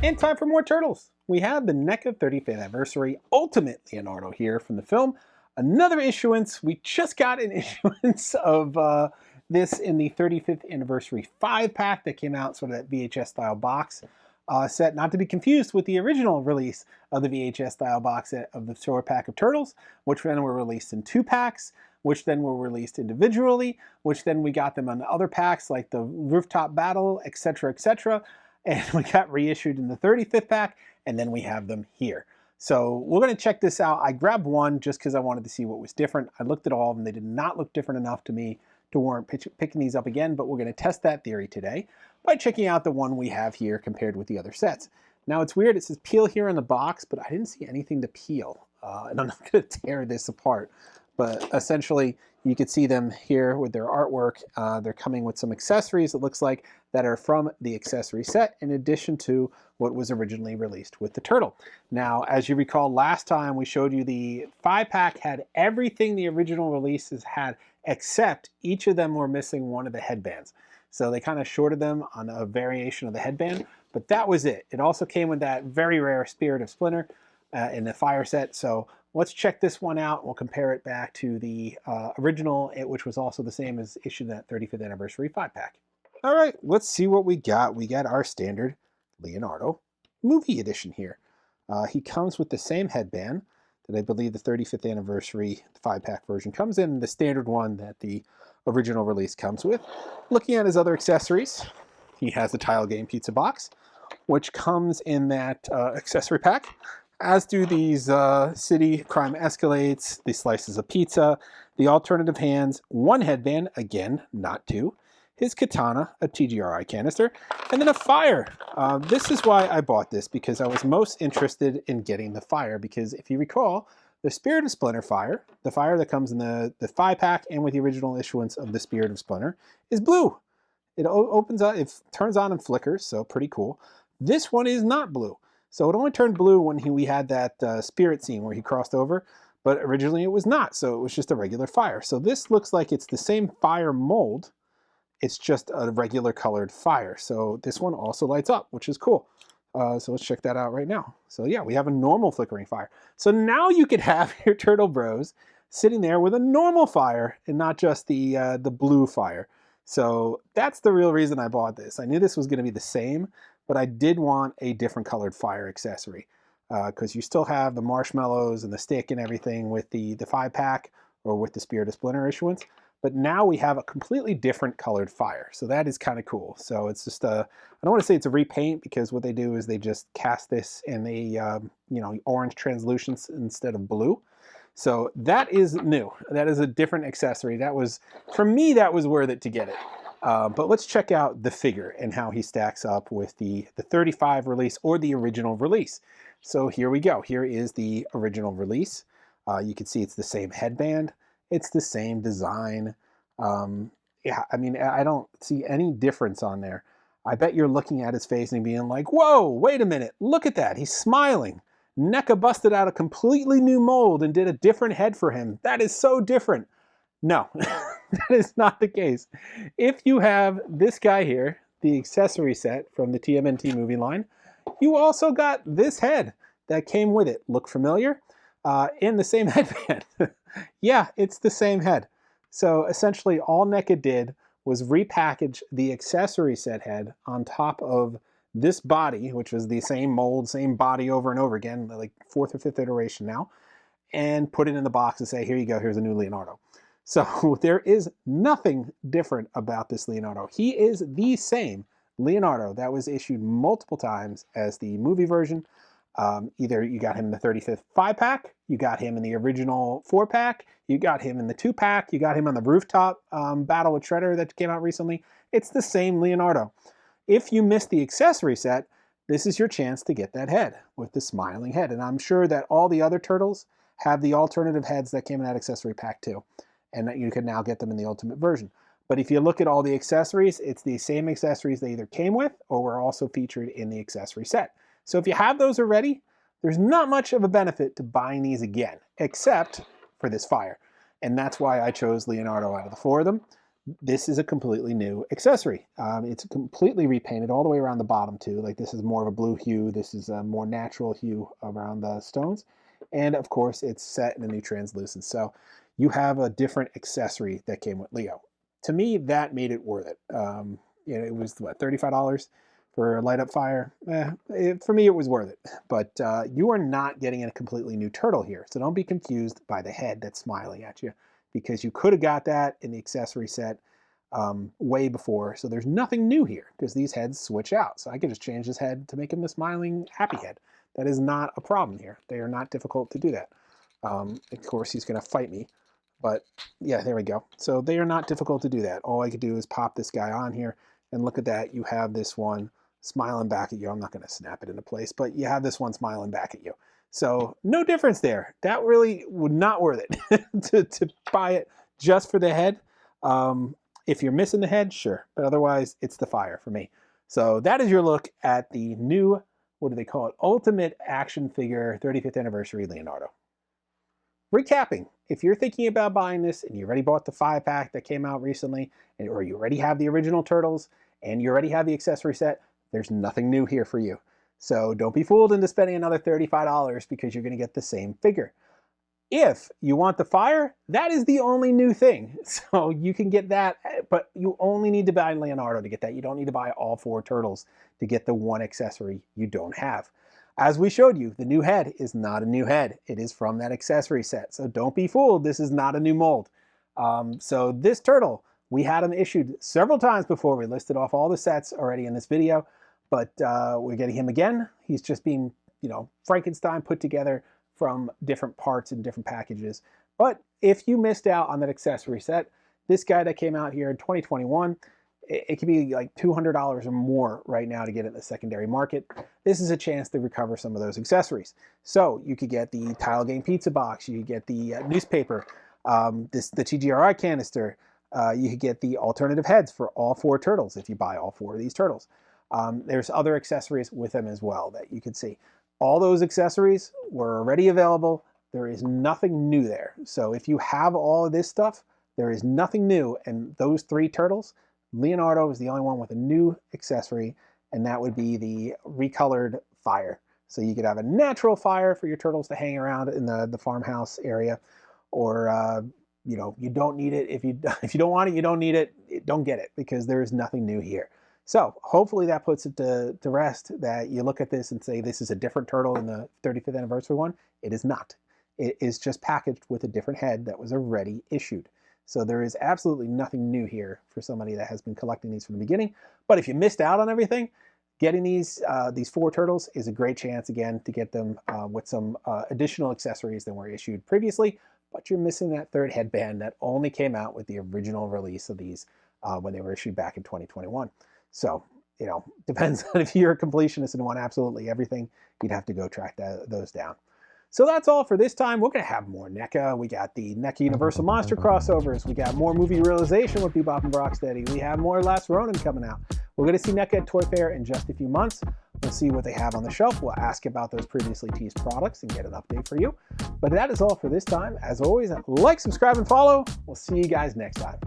And time for more turtles. We have the NECA 35th Anniversary Ultimate Leonardo here from the film. Another issuance. We just got an issuance of this in the 35th Anniversary 5-pack that came out, sort of that VHS style box set, not to be confused with the original release of the VHS style box set of the 4-pack of Turtles, which then were released in 2-packs, which then were released individually, which then we got them on the other packs like the Rooftop Battle, etc., etc., and we got reissued in the 35th pack, and then we have them here. So we're going to check this out. I grabbed one just because I wanted to see what was different. I looked at all of them. They did not look different enough to me to warrant picking these up again, but we're going to test that theory today by checking out the one we have here compared with the other sets. Now it's weird, it says peel here in the box, but I didn't see anything to peel. And I'm not going to tear this apart, but essentially you can see them here with their artwork. They're coming with some accessories, it looks like, that are from the accessory set in addition to what was originally released with the turtle. Now, as you recall, last time we showed you the 5-pack had everything the original releases had, except each of them were missing one of the headbands. So they kind of shorted them on a variation of the headband, but that was it. It also came with that very rare Spirit of Splinter in the fire set. So let's check this one out. We'll compare it back to the original, which was also the same as issued in that 35th Anniversary 5-pack. All right, let's see what we got. We got our standard Leonardo movie edition here. He comes with the same headband that I believe the 35th Anniversary 5-pack version comes in, the standard one that the original release comes with. Looking at his other accessories, he has the Tile Game Pizza Box, which comes in that accessory pack, as do these City Crime Escalates, the slices of pizza, the alternative hands, one headband, again, not two, his katana, a TGRI canister, and then a fire. This is why I bought this, because I was most interested in getting the fire, because if you recall, the Spirit of Splinter fire, the fire that comes in the 5-pack and with the original issuance of the Spirit of Splinter, is blue. It opens up, it turns on and flickers, so pretty cool. This one is not blue. So it only turned blue when we had that spirit scene where he crossed over, but originally it was not, so it was just a regular fire. So this looks like it's the same fire mold, it's just a regular colored fire. So this one also lights up, which is cool. So let's check that out right now. So yeah, we have a normal flickering fire. So now you could have your Turtle Bros sitting there with a normal fire and not just the blue fire. So that's the real reason I bought this. I knew this was going to be the same, but I did want a different colored fire accessory because you still have the marshmallows and the stick and everything with the 5-pack or with the Spirit of Splinter issuance. But now we have a completely different colored fire. So that is kind of cool. So it's just I don't want to say it's a repaint, because what they do is they just cast this in a orange translucence instead of blue. So that is new. That is a different accessory. That was, for me, that was worth it to get it. But let's check out the figure and how he stacks up with the 35 release or the original release. So here we go. Here is the original release. You can see it's the same headband. It's the same design. Yeah, I mean, I don't see any difference on there. I bet you're looking at his face and being like, whoa, wait a minute, look at that, he's smiling. NECA busted out a completely new mold and did a different head for him. That is so different. No, that is not the case. If you have this guy here, the accessory set from the TMNT movie line, you also got this head that came with it. Look familiar? In the same headband. Yeah, it's the same head. So essentially all NECA did was repackage the accessory set head on top of this body, which was the same mold, same body over and over again, like 4th or 5th iteration now, and put it in the box and say, here you go, here's a new Leonardo. So there is nothing different about this Leonardo. He is the same Leonardo that was issued multiple times as the movie version. Either you got him in the 35th 5-pack, you got him in the original 4-pack, you got him in the 2-pack, you got him on the Rooftop Battle with Shredder that came out recently. It's the same Leonardo. If you missed the accessory set, this is your chance to get that head with the smiling head. And I'm sure that all the other Turtles have the alternative heads that came in that accessory pack too, and that you can now get them in the Ultimate version. But if you look at all the accessories, it's the same accessories they either came with or were also featured in the accessory set. So if you have those already, there's not much of a benefit to buying these again, except for this fire. And that's why I chose Leonardo out of the 4 of them. this is a completely new accessory. It's completely repainted all the way around the bottom too. Like this is more of a blue hue. This is a more natural hue around the stones. And of course it's set in a new translucent. So you have a different accessory that came with Leo. To me, that made it worth it. It was what, $35 for a light up fire? For me, it was worth it. But you are not getting a completely new turtle here. So don't be confused by the head that's smiling at you, because you could have got that in the accessory set way before. So there's nothing new here because these heads switch out. So I could just change this head to make him the smiling happy head. That is not a problem here. They are not difficult to do that. Of course, he's going to fight me. But yeah, there we go. So they are not difficult to do that. All I could do is pop this guy on here, and look at that. You have this one smiling back at you. I'm not going to snap it into place, but you have this one smiling back at you. So no difference there. That really would not worth it to buy it just for the head. If you're missing the head, sure. But otherwise, it's the fire for me. So that is your look at the new, what do they call it? Ultimate Action Figure 35th Anniversary Leonardo. Recapping, if you're thinking about buying this and you already bought the 5-pack that came out recently, or you already have the original Turtles and you already have the accessory set, there's nothing new here for you. So don't be fooled into spending another $35 because you're going to get the same figure. If you want the fire, that is the only new thing. So you can get that, but you only need to buy Leonardo to get that. You don't need to buy all 4 Turtles to get the one accessory you don't have. As we showed you, the new head is not a new head. It is from that accessory set. So don't be fooled. This is not a new mold. So this turtle, we had him issued several times before. We listed off all the sets already in this video, but we're getting him again. He's just being, Frankenstein put together from different parts and different packages. But if you missed out on that accessory set, this guy that came out here in 2021, it could be like $200 or more right now to get it in the secondary market. This is a chance to recover some of those accessories. So you could get the Tile Game Pizza Box, you could get the newspaper, the TGRI canister, you could get the alternative heads for all 4 Turtles if you buy all 4 of these Turtles. There's other accessories with them as well that you could see. All those accessories were already available. There is nothing new there. So if you have all of this stuff, there is nothing new. And those 3 Turtles, Leonardo is the only one with a new accessory, and that would be the recolored fire. So you could have a natural fire for your Turtles to hang around in the farmhouse area, or you don't need it. If you don't want it, you don't need it. Don't get it, because there is nothing new here. So hopefully that puts it to rest, that you look at this and say this is a different turtle in the 35th anniversary one. It is not. It is just packaged with a different head that was already issued. So there is absolutely nothing new here for somebody that has been collecting these from the beginning. But if you missed out on everything, getting these 4 Turtles is a great chance, again, to get them with some additional accessories than were issued previously. But you're missing that 3rd headband that only came out with the original release of these when they were issued back in 2021. So, depends on if you're a completionist and want absolutely everything, you'd have to go track those down. So that's all for this time. We're going to have more NECA. We got the NECA Universal Monster crossovers. We got more movie realization with Bebop and Rocksteady. We have more Last Ronin coming out. We're going to see NECA at Toy Fair in just a few months. We'll see what they have on the shelf. We'll ask about those previously teased products and get an update for you. But that is all for this time. As always, like, subscribe, and follow. We'll see you guys next time.